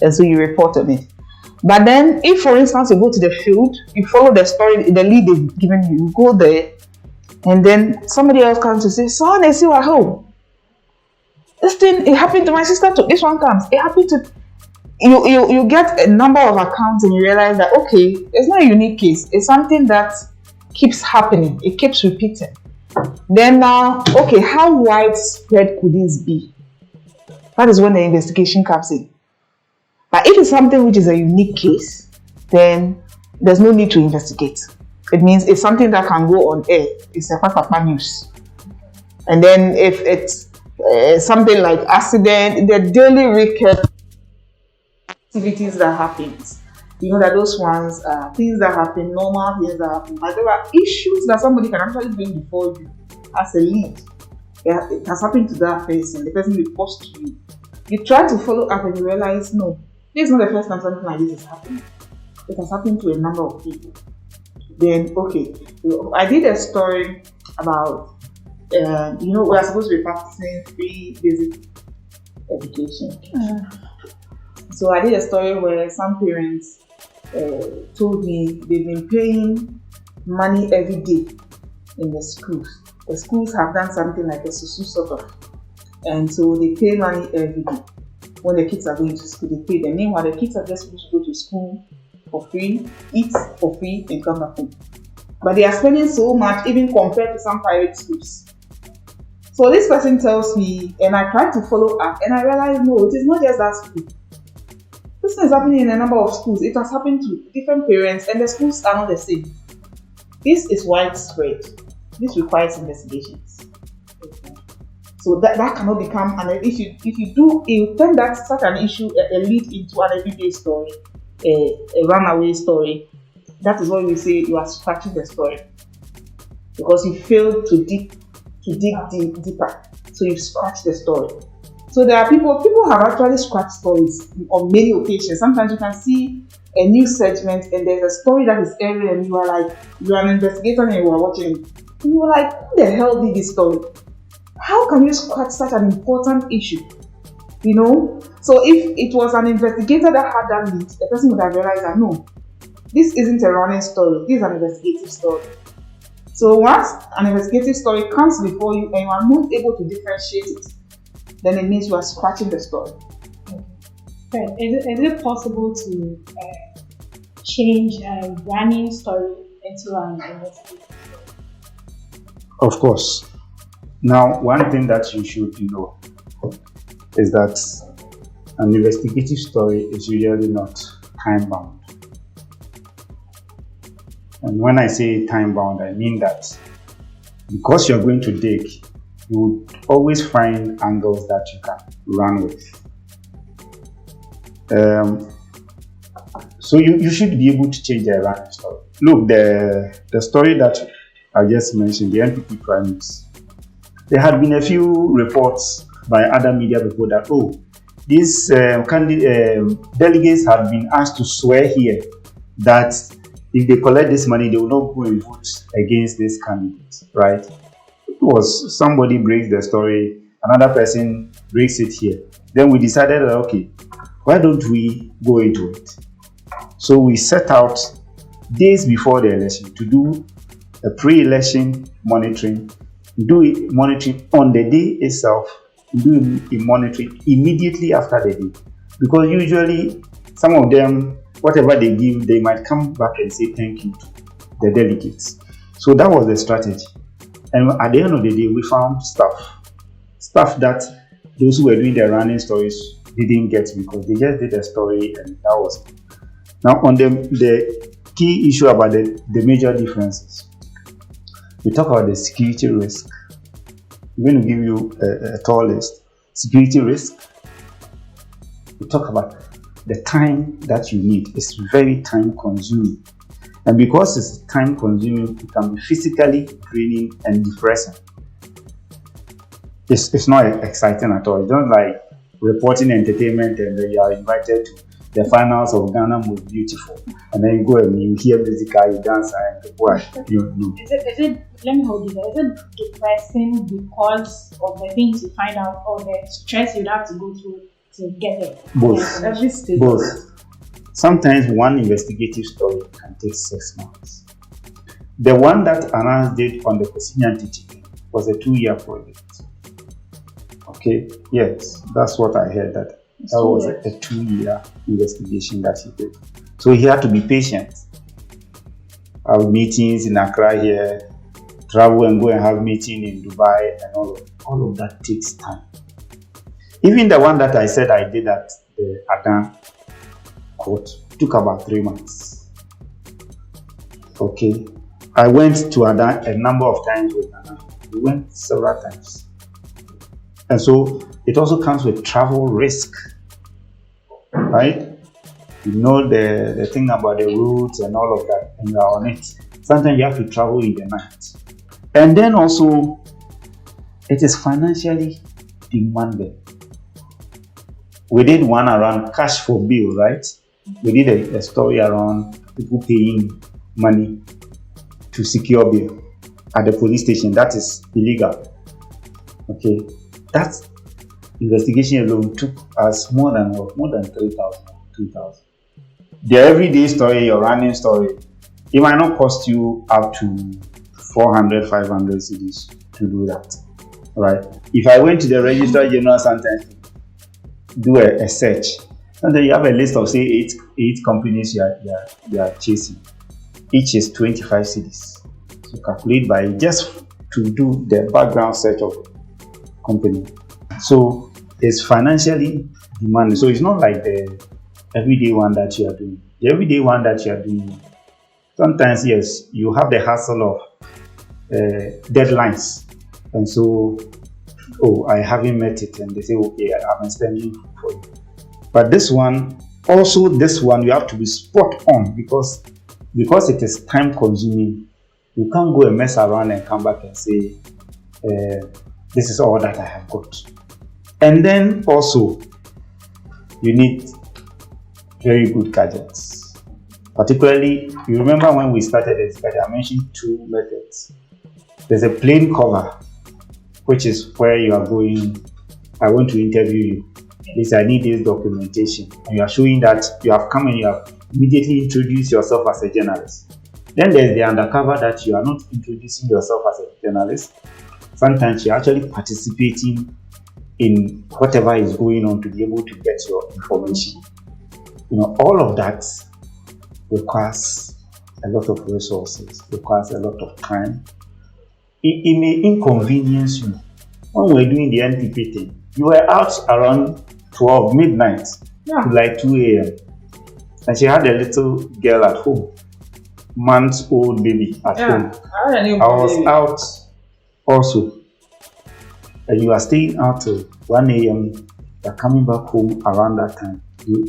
and so you report on it. But then, if for instance you go to the field, you follow the story, the lead they've given you, you go there, and then somebody else comes to say, "Son, I see you at home. This thing, it happened to my sister too." This one comes, it happened to you get a number of accounts and you realize that okay, it's not a unique case, it's something that keeps happening, it keeps repeating. Then now, okay, how widespread could this be? That is when the investigation comes in. But if it's something which is a unique case, then there's no need to investigate. It means it's something that can go on air. It's a papa news. And then if it's something like accident, the daily recurrent activities that happens, that those ones are things that happen, normal things that happen. But there are issues that somebody can actually bring before you as a lead. Yeah, it has happened to that person. The person reports to you. You try to follow up and you realize, no, this is not the first time something like this is happening. It has happened to a number of people. Then, okay, I did a story about, we are supposed to be practicing free basic education. So I did a story where some parents told me they've been paying money every day in the schools. The schools have done something like a susu sort of, and so they pay money every day. When the kids are going to school, they pay them. Meanwhile, the kids are just supposed to go to school for free, eat for free, and come back home. But they are spending so much, even compared to some private schools. So this person tells me, and I tried to follow up, and I realized, no, it is not just that school. This is happening in a number of schools. It has happened to different parents, and the schools are not the same. This is widespread. This requires investigations. So that cannot become an issue. If you turn that such an issue a lead into an everyday story, a runaway story, that is what we say you are scratching the story, because you failed to dig deeper. So you scratch the story. So there are people have actually scratched stories on many occasions. Sometimes you can see a news segment and there's a story that is airing and you are an investigator and you are watching it. And you are like, who the hell did this story? How can you scratch such an important issue? So if it was an investigator that had that lead, the person would have realized that no, this isn't a running story, this is an investigative story. So once an investigative story comes before you and you are not able to differentiate it, then it means you are scratching the story. Okay. Is it possible to change a running story into an investigative story? Of course. Now, one thing that you should know is that an investigative story is usually not time bound. And when I say time bound, I mean that because you're going to dig you would always find angles that you can run with. So you should be able to change the running story. Look, the story that I just mentioned, the NPP primaries, there had been a few reports by other media people that, these delegates have been asked to swear here that if they collect this money, they will not go and vote against this candidate, right? It was somebody breaks the story, another person breaks it here. Then we decided that, okay, why don't we go into it? So we set out days before the election to do a pre-election monitoring, do it monitoring on the day itself, do a monitoring immediately after the day. Because usually some of them, whatever they give, they might come back and say thank you to the delegates. So that was the strategy. And at the end of the day, we found stuff that those who were doing the running stories didn't get, because they just did a story and that was it. Now, on the key issue about the major differences, we talk about the security risk. I'm going to give you a tall list. Security risk. We talk about the time that you need. It's very time consuming. And because it's time consuming, it can be physically draining and depressing. It's not exciting at all. It's not like reporting entertainment and then you are invited to the finals of Ghana Most Beautiful, and then you go and you hear music, you dance, and people are, know. Is it, let me hold you there, is it depressing because of the things you find out or the stress you'd have to go through to get it? Both. Every stage. Both. Sometimes one investigative story can take 6 months. The one that Anas did on the Kosinyan teaching was a 2-year project. Okay, yes, that's what I heard, that was a 2-year investigation that he did. So he had to be patient. Have meetings in Accra here, travel and go and have meeting in Dubai, and all of that takes time. Even the one that I said I did at the Adan court took about 3 months. Okay, I went to Adan a number of times with Adan. We went several times. And so it also comes with travel risk, right? You know the thing about the routes and all of that, and you are on it. Sometimes you have to travel in the night. And then also, it is financially demanding. We did one around cash for bill, right? We did a story around people paying money to secure bail at the police station. That is illegal. Okay, that investigation alone took us more than 3,000, 2,000. The everyday story, your running story, it might not cost you up to 400, 500 cedis to do that, right? If I went to the Registrar General sometimes do a search, and then you have a list of say eight companies you are chasing. Each is 25 cedis. So calculate by just to do the background search of company. So it's financially demanding. So it's not like the everyday one that you are doing. The everyday one that you are doing, sometimes yes, you have the hassle of deadlines, and so I haven't met it, and they say okay, I'm extending for you. But this one you have to be spot on because it is time consuming. You can't go and mess around and come back and say this is all that I have got. And then also you need very good gadgets. Particularly, you remember when we started this, I mentioned 2 methods. There's a plain cover, which is where you are going, I want to interview you. I need this documentation. And you are showing that you have come and you have immediately introduced yourself as a journalist. Then there's the undercover that you are not introducing yourself as a journalist. Sometimes you're actually participating in whatever is going on to be able to get your information. All of that requires a lot of resources, requires a lot of time. It may inconvenience you. When we were doing the NPP thing, you were out around 12 midnight to like 2 a.m. And she had a little girl at home, months-old baby at home. I was out also. and you are staying out till 1 a.m., you're coming back home around that time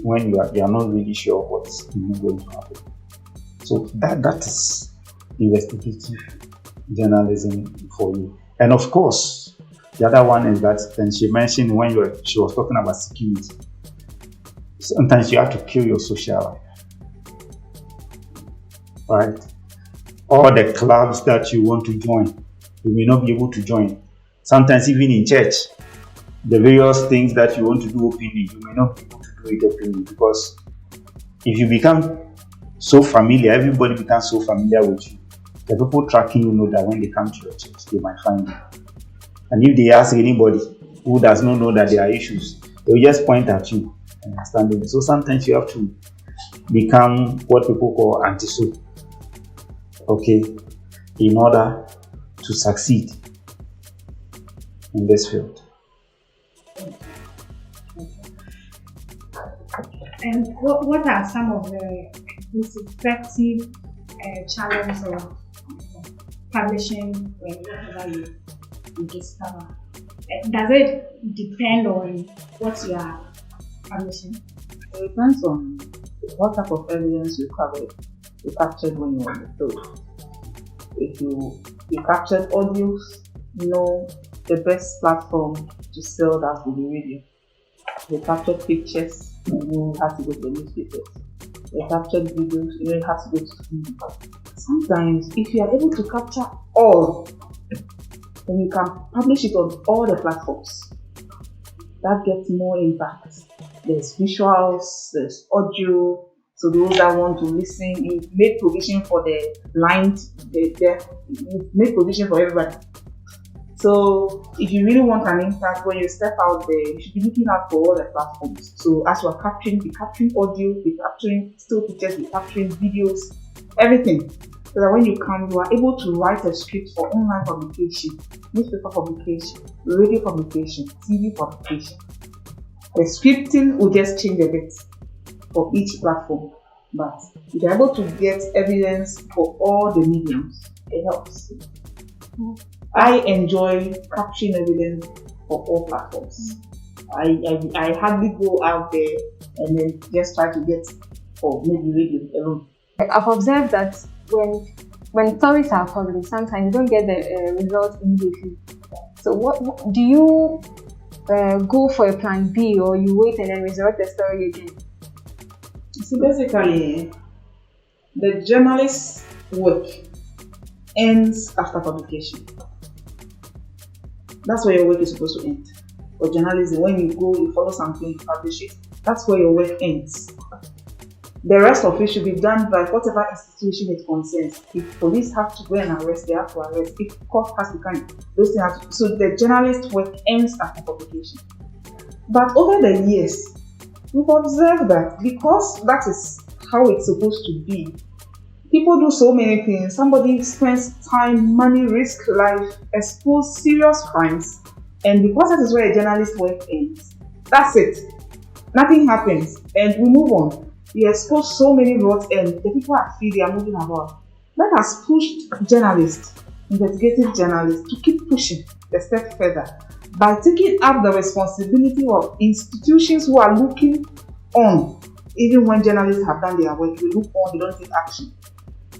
when you are not really sure what's going to happen. So that is investigative journalism for you. And of course, the other one is that, and she mentioned when she was talking about security, sometimes you have to kill your social life, right? All the clubs that you want to join, you may not be able to join. Sometimes even in church, the various things that you want to do openly, you may not be able to do it openly, because if you become so familiar, everybody becomes so familiar with you. The people tracking you know that when they come to your church, they might find you. And if they ask anybody who does not know that there are issues, they will just point at you and understand it. So sometimes you have to become what people call anti-so, okay, in order to succeed in this field. And what are some of the most effective channels of publishing whatever you discover? Does it depend on what you are publishing? It depends on what type of evidence you captured when you were on the field. If you captured audios, the best platform to sell that will be radio. They captured pictures, you have to go to the newspapers. They captured videos, you have to go to film. Sometimes, if you are able to capture all, then you can publish it on all the platforms. That gets more impact. There's visuals, there's audio. So those that want to listen, you've made provision for the blind, the deaf, you've made provision for everybody. So if you really want an impact, when you step out there, you should be looking out for all the platforms. So as you are capturing, be capturing audio, be capturing still pictures, be capturing videos, everything. So that when you come, you are able to write a script for online publication, newspaper publication, radio publication, TV publication. The scripting will just change a bit for each platform. But if you're able to get evidence for all the mediums, it helps. I enjoy capturing evidence for all platforms. I hardly go out there and then just try to get for maybe radio alone. I've observed that when stories are published, sometimes you don't get the results immediately. So what do you go for a plan B, or you wait and then resurrect the story again? So basically, the journalist's work ends after publication. That's where your work is supposed to end. For journalism, when you go, you follow something, you publish it, that's where your work ends. The rest of it should be done by whatever institution it concerns. If police have to go and arrest, they have to arrest. If court has to come, those things have to. So the journalist's work ends after publication. But over the years, we've observed that because that is how it's supposed to be, people do so many things. Somebody spends time, money, risk life, expose serious crimes, and because that is where a journalist's work ends, that's it. Nothing happens, and we move on. We expose so many roads, and the people are free, they are moving about. That has pushed journalists, investigative journalists, to keep pushing a step further by taking up the responsibility of institutions who are looking on. Even when journalists have done their work, they look on, they don't take action.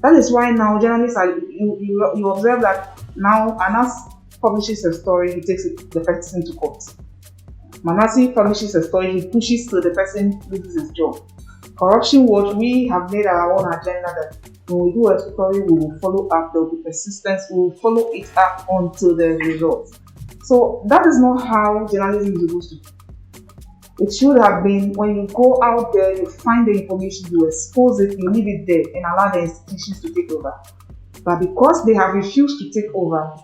That is why now journalists are, you observe that now Anas publishes a story, he takes the person to court. Manasi publishes a story, he pushes till the person loses his job. Corruption Watch, we have made our own agenda that when we do a story, we will follow up, there will be persistence, we will follow it up until the results. So that is not how journalism is supposed to be. It should have been when you go out there, you find the information, you expose it, you leave it there and allow the institutions to take over. But because they have refused to take over,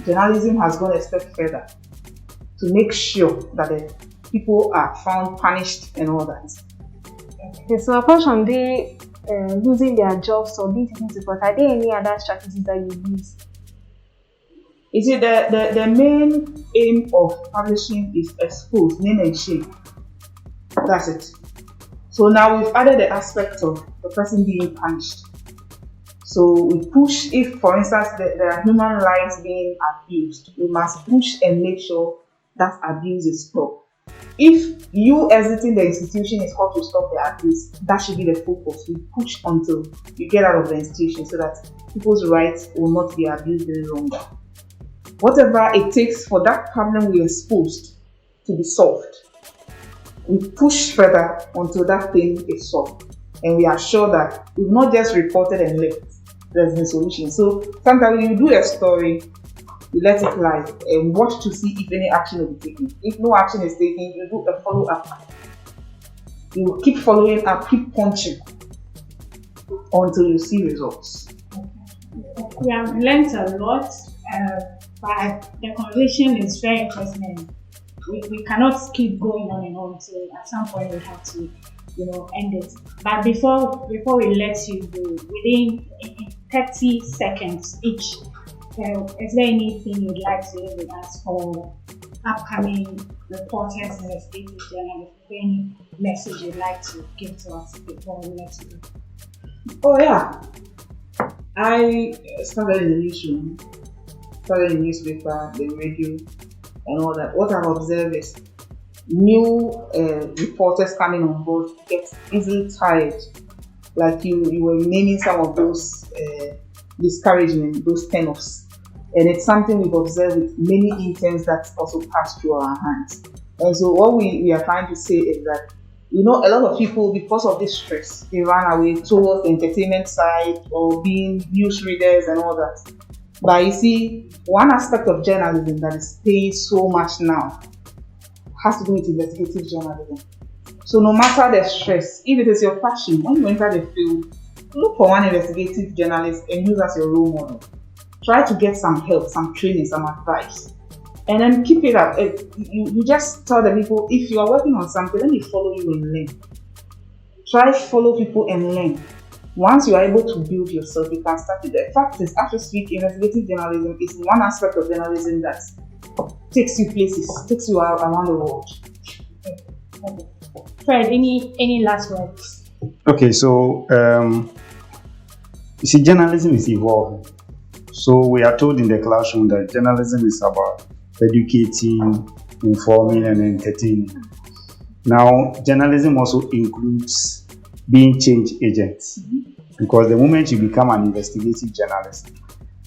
journalism has gone a step further to make sure that the people are found punished and all that. Okay, so apart from they losing their jobs or being taken to court, are there any other strategies that you use? You see, the main aim of publishing is expose, name and shame. That's it. So now we've added the aspect of the person being punished. So we push, if for instance there are human lives being abused, we must push and make sure that abuse is stopped. If you exiting the institution is how to stop the abuse, that should be the focus. We push until you get out of the institution so that people's rights will not be abused any longer. Whatever it takes for that problem we exposed to be solved, we push further until that thing is solved. And we are sure that we've not just reported and left, there's been solution. So sometimes when you do a story, you let it lie and watch to see if any action will be taken. If no action is taken, you do a follow-up. You will keep following up, keep punching until you see results. We have learned a lot, but the conversation is very interesting. We cannot keep going on and on, so at some point we have to, end it. But before we let you go, within 30 seconds each, is there anything you'd like to leave with us for upcoming reporters, investigative journalists? Is there any message you'd like to give to us before we let you go? Oh yeah, I started in the newsroom, started in the newspaper, the radio, and all that. What I've observed is new reporters coming on board get easily tired. Like you were naming some of those discouragement, those turn-offs. And it's something we've observed with many interns that also pass through our hands. And so what we are trying to say is that, a lot of people, because of this stress, they run away towards the entertainment side or being news readers and all that. But you see, one aspect of journalism that is paying so much now has to do with investigative journalism. So no matter the stress, if it is your passion, when you enter the field, look for one investigative journalist and use as your role model. Try to get some help, some training, some advice. And then keep it up. You just tell the people, if you are working on something, let me follow you and learn. Try follow people and learn. Once you are able to build yourself, you can start it. The fact is, after speak, investigative journalism is one aspect of journalism that takes you places, takes you out around the world. Okay. Fred, any last words? Okay, so you see, journalism is evolving. So we are told in the classroom that journalism is about educating, informing, and entertaining. Now, journalism also includes being change agents, because the moment you become an investigative journalist,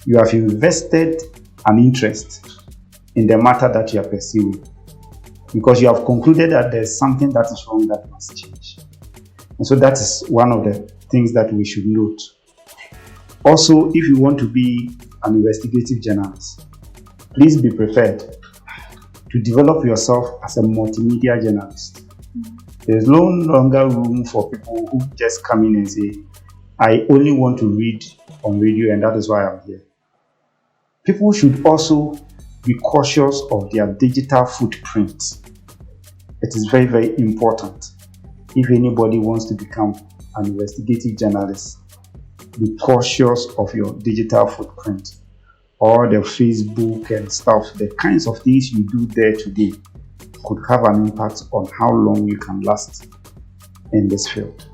you have invested an interest in the matter that you are pursuing, because you have concluded that there's something that is wrong that must change. And so that is one of the things that we should note. Also, if you want to be an investigative journalist, please be prepared to develop yourself as a multimedia journalist. There's no longer room for people who just come in and say, I only want to read on radio and that is why I'm here. People should also be cautious of their digital footprint. It is very, very important. If anybody wants to become an investigative journalist, be cautious of your digital footprint. All the Facebook and stuff, the kinds of things you do there today could have an impact on how long you can last in this field.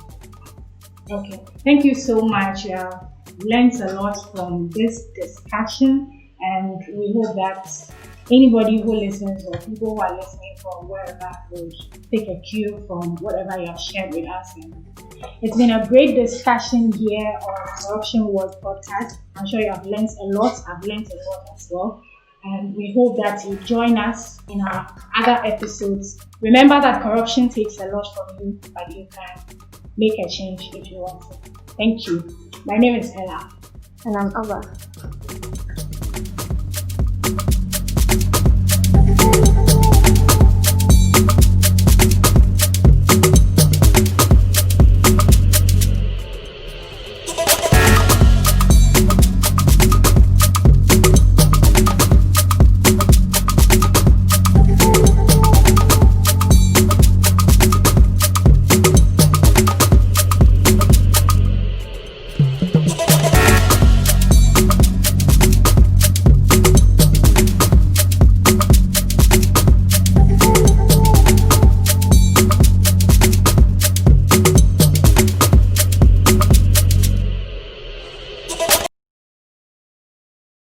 Okay, thank you so much. We have learned a lot from this discussion, and we hope that anybody who listens or people who are listening from wherever will take a cue from whatever you have shared with us. And it's been a great discussion here on Corruption Wars podcast. I'm sure you have learned a lot. I've learned a lot as well. And we hope that you join us in our other episodes. Remember that corruption takes a lot from you, but you can make a change if you want to. Thank you. My name is Ella. And I'm Abba.